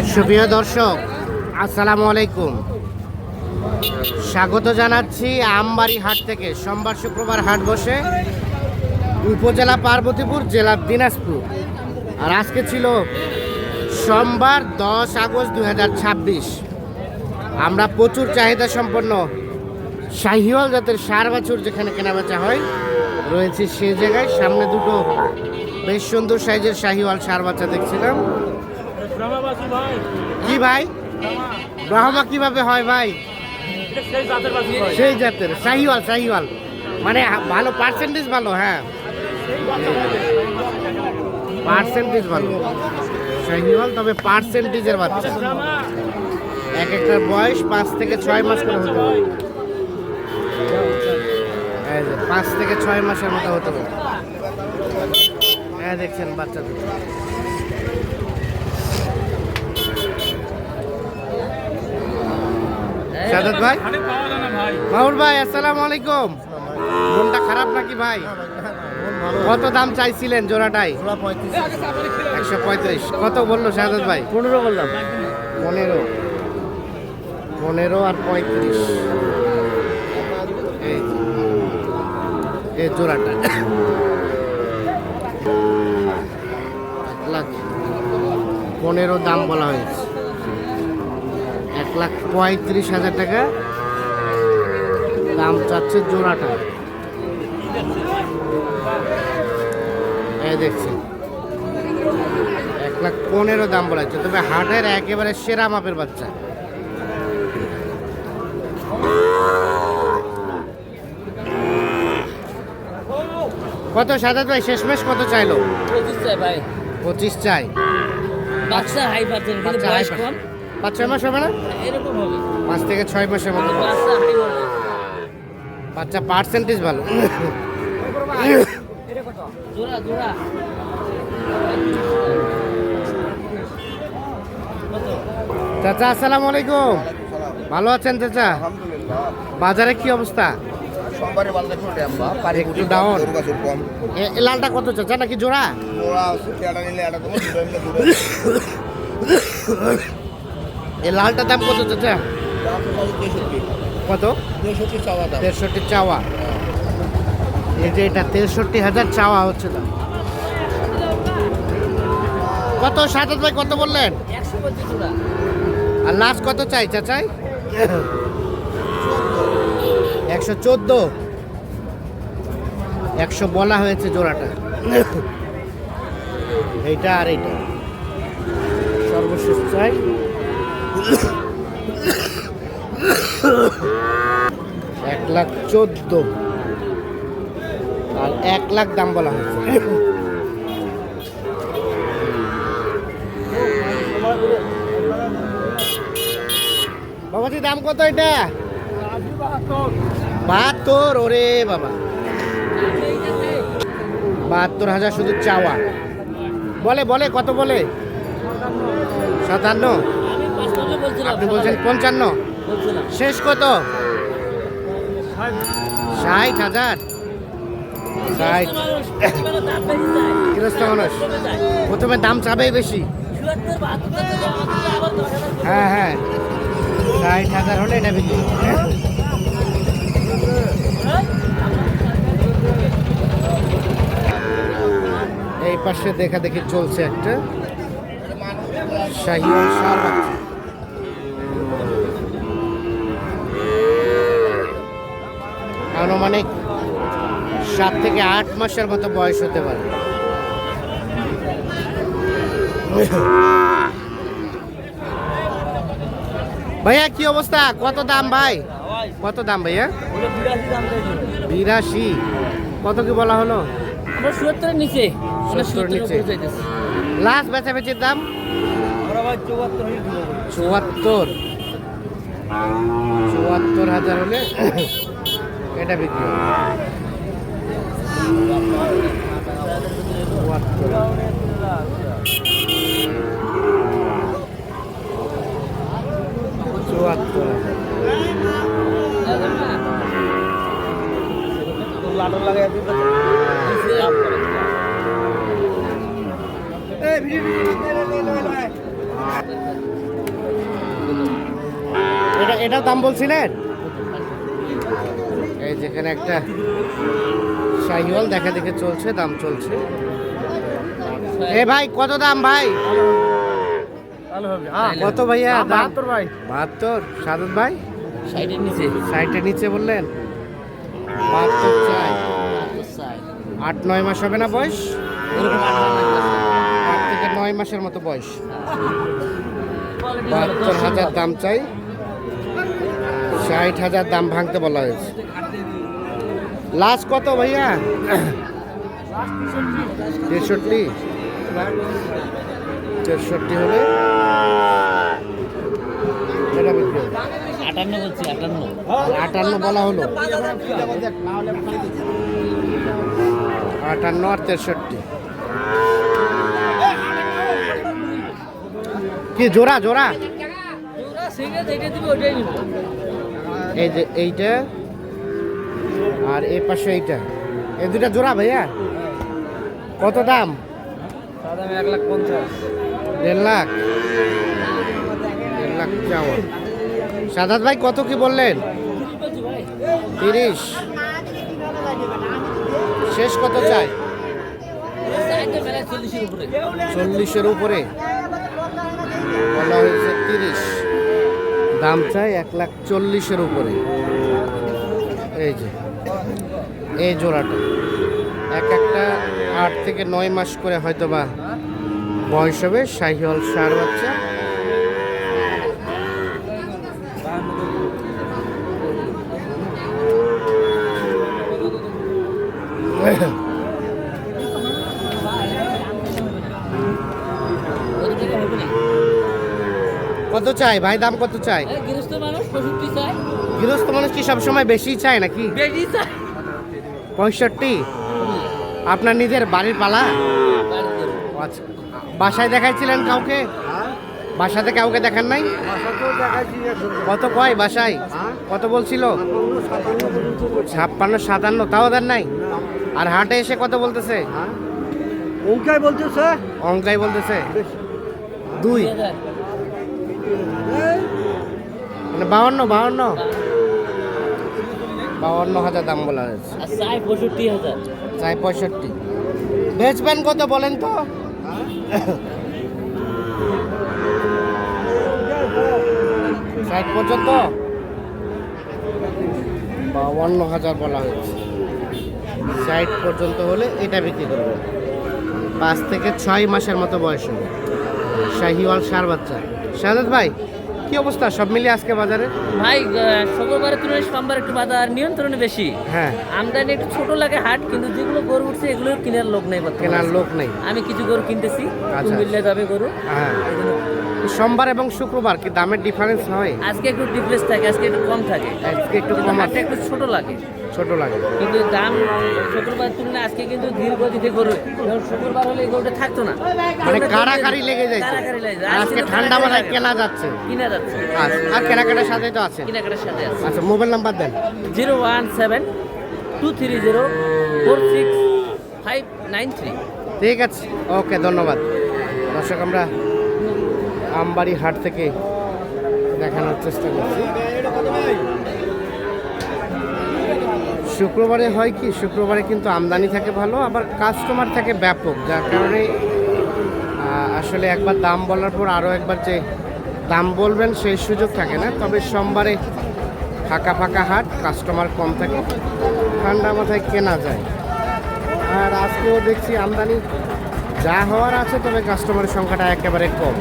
সুপ্রিয় দর্শক, আসসালামু আলাইকুম। স্বাগত জানাচ্ছি আমবাড়ি হাট থেকে। সোমবার শুক্রবার হাট বসে উপজেলা পার্বতীপুর, জেলা দিনাজপুর। আর আজকে ছিল সোমবার 10 আগস্ট 2026। আমরা প্রচুর চাহিদা সম্পন্ন শাহিওয়াল জাতের ষাঁড় বাছুর যেখানে কেনাবেচা হয় রয়েছে সেই জায়গায়। সামনে দুটো বেশ সুন্দর সাইজের শাহিওয়াল ষাঁড় বাচ্চা দেখছিলাম। কি ভাই, ব্রাহ্মা কিভাবে হয় ভাই? সেই জাতের শাহিওয়াল, শাহিওয়াল মানে ভালো পার্সেন্টেজ ভালো। হ্যাঁ, পার্সেন্টেজ ভালো শাহিওয়াল, তবে পার্সেন্টেজের বাচ্চা। এক একটার বয়স 5 থেকে 6 মাস করে হতে পারে। 5 থেকে 6 মাসের মতো হতে পারে। হ্যাঁ, দেখছেন বাচ্চা দুটো। সাদত ভাই, মাহুর ভাই, আসসালামু আলাইকুম। মনটা খারাপ নাকি ভাই? কত দাম চাইছিলেন জোড়াটাই? 135। কত বললো সাদত ভাই? 15 বললাম। 15 আর 35 এই জোড়াটা 1,15,000 দাম বলা হয়েছে। 1,35,000 টাকা দাম চাচ্ছে জোড়াটা। এই দেখছেন 1,15,000 দাম বলা হচ্ছে। তবে হাটের একেবারে সেরা মাপের বাচ্চা। কত সাদত ভাই শেষমেশ কত চাইলো? 25 চাই ভাই। 25 চাই। বাচ্চা হাই পাচ্ছেন কিন্তু বয়স কম। 5-6 মাস হবে না? এরকম হবে। 5 থেকে 6 মাসের মতো। বাচ্চা হাই হবে। বাচ্চা পার্সেন্টেজ ভালো। জোড়া জোড়া চাচা আসসালামু আলাইকুম। ভালো আছেন চাচা? বাজারে কি অবস্থা? সোমবারে বাজারে ছোটে আমরা একটু ডাউন। কম এই লালটা কত চাচা, নাকি জোড়া? ওরা এটা নিলে এটা তোমার দুটো মিলে দুটো এই লালটার দাম কত চাচা? কত? 63 চাওয়া দাম। 63 চাওয়া। এই যে এটা 63,000 চাওয়া হচ্ছে দাম। কত সাদত ভাই কত বললেন? 125 জোড়া। আর লাস্ট কত চাই চাচাই? 114। 100 বলা হয়েছে জোড়াটা। এইটা আর এইটা সর্বশেষ চাই 1,14,000 আর 1,00,000 দাম বলা হয়েছে। বাবাজি দাম কত এটা? 72। ওরে বাবা, 72,000 শুধু চাওয়া। বলে বলে কত বলে? 57। আপনি বলছেন 55। শেষ কত? 60,000। 60। গৃহস্থ মানুষ প্রথমে দাম চাবেই বেশি। হ্যাঁ হ্যাঁ, 60,000 হলে এটা বিক্রি। এই পাশে দেখা দেখি চলছে একটা শাহিওয়াল ষাঁড় বাচ্চা। আনুমানিক 7 থেকে 8 মাসের মতো বয়স হতে পারে। ভাইয়া কি অবস্থা? কত দাম ভাই? কত দাম ভাইয়া? 82। কত কি বলা হলো? 70 নিচে। 70 নিচে। লাস্ট বেচাবেচির দাম 74,000 হলে এটা বিক্রি হবে। 74,000। এটার দাম বলছিলেন? এই যেখানে একটা শাহিওয়াল দেখা দেখে চলছে, দাম চলছে। এ ভাই কত দাম ভাই? কত ভাইয়া দাম? 72। সাদত ভাই 60-এর নিচে। 60-এর নিচে বললেন? 72 চাই। 8-9 মাস হবে না বয়স? এরকম 8 থেকে 9 মাসের মতো বয়স। 72,000 দাম চাই। 60,000 দাম ভাঙতে বলা হয়েছে। লাস্ট কত ভাইয়া? 63। 63 হলে এটা বিক্রি হবে। 58 বলছি, 58। 58 বলা হলো। 58 আর 63। কি জোড়া জোড়া? জোড়া সিঙ্গেল যেটা দিবে ওইটাই নিব। এই যে এইটা আর এই পাশে এইটা, এই দুটা জোড়া ভাইয়া? কত দাম? দাম 1,50,000। 1.5 লাখ। 1.5 লাখ চাওয়া। সাদাত ভাই কত কি বললেন? 30। শেষ কত চাই? 40-এর উপরে বলা হয়েছে। 30 দাম চাই, 1,40,000-এর উপরে। এই যে এই জোড়াটা এক একটা 8 থেকে 9 মাস করে হয়তো বা বয়স হবে। শাহিওয়াল ষাঁড় বাচ্চা। কত চাই ভাই? দাম কত চাই? গৃহস্থ মানুষ 65 চায়। গৃহস্থ মানুষ কি সবসময় বেশি চায় নাকি? বেশি চায়। 65? আপনার নিজের বাড়ির পালা? আচ্ছা, বাসায় দেখাইছিলেন কাউকে? বাসাতে কাউকে দেখান নাই? কত কয় বাসায়? কত বলছিল? 56-57, তাও দেন নাই? আর হাটে এসে কত বলতেছে? অঙ্কাই বলতেছে অঙ্কাই বলতেছে 2 মানে 52,000 দাম বলা হয়েছে। আর চাই 65,000। চাই 65। বেচবেন কত বলেন তো? 60 পর্যন্ত? 52,000 বলা হয়েছে। 60 পর্যন্ত হলে এটা বিক্রি করবে। 5 থেকে 6 মাসের মতো বয়স হবে। শাহিওয়াল ষাঁড় বাচ্চা। শাহাদাত ভাই কি অবস্থা সব মিলিয়ে আজকে বাজারে? ভাই শুক্রবারের তুলনায় সোমবার একটু বাজার নিয়ন্ত্রণে বেশি। হ্যাঁ, আমদানি একটু ছোট লাগে হাট, কিন্তু যেগুলো গরু উঠছে এগুলো কেনার লোক নেই বর্তমানে। কেনার লোক নেই। আমি কিছু গরু কিনতেছি, আচ্ছা। মিললে যাবে গরু। হ্যাঁ, এই জন্য সোমবার এবং শুক্রবার কি দামের ডিফারেন্স হয়? আজকে একটু ডিফারেন্স থাকে, আজকে একটু কম থাকে। আজকে একটু কিন্তু কম হাটটা আছে, একটু ছোট লাগে, ছোট লাগে। কিন্তু দাম শুক্রবার তুলনায় আজকে কিন্তু ধীর গতিতে গরু। যেমন শুক্রবার হলে এই গরুটা থাকতো না, মানে কাড়াকাড়ি লেগে যাচ্ছে। কাড়াকাড়ি লেগে যায়। আর আজকে কিন্তু ঠান্ডা মাথায় কাড়াকাড়ি কেনা যাচ্ছে। কিনা যাচ্ছে। আচ্ছা, আর কেনাকাটার সাথে তো আছে। কেনাকাটার সাথে আছে। আচ্ছা, মোবাইল নাম্বার দেন। 017-230-46593। ঠিক আছে, ওকে, ধন্যবাদ। দর্শক, আমরা আমবাড়ি হাট থেকে দেখানোর চেষ্টা করছি। শুক্রবারে হয় কি, শুক্রবারে কিন্তু আমদানি থাকে ভালো, আবার কাস্টমার থাকে ব্যাপক, যার কারণে আসলে একবার দাম বলার পর আরও একবার যে দাম বলবেন সেই সুযোগ থাকে না। তবে সোমবারে ফাঁকা ফাঁকা হাট, কাস্টমার কম থাকে, ঠান্ডা মাথায় কেনা যায়। আর আজকেও দেখছি আমদানি যা হওয়ার আছে, তবে কাস্টমারের সংখ্যাটা একেবারে কম।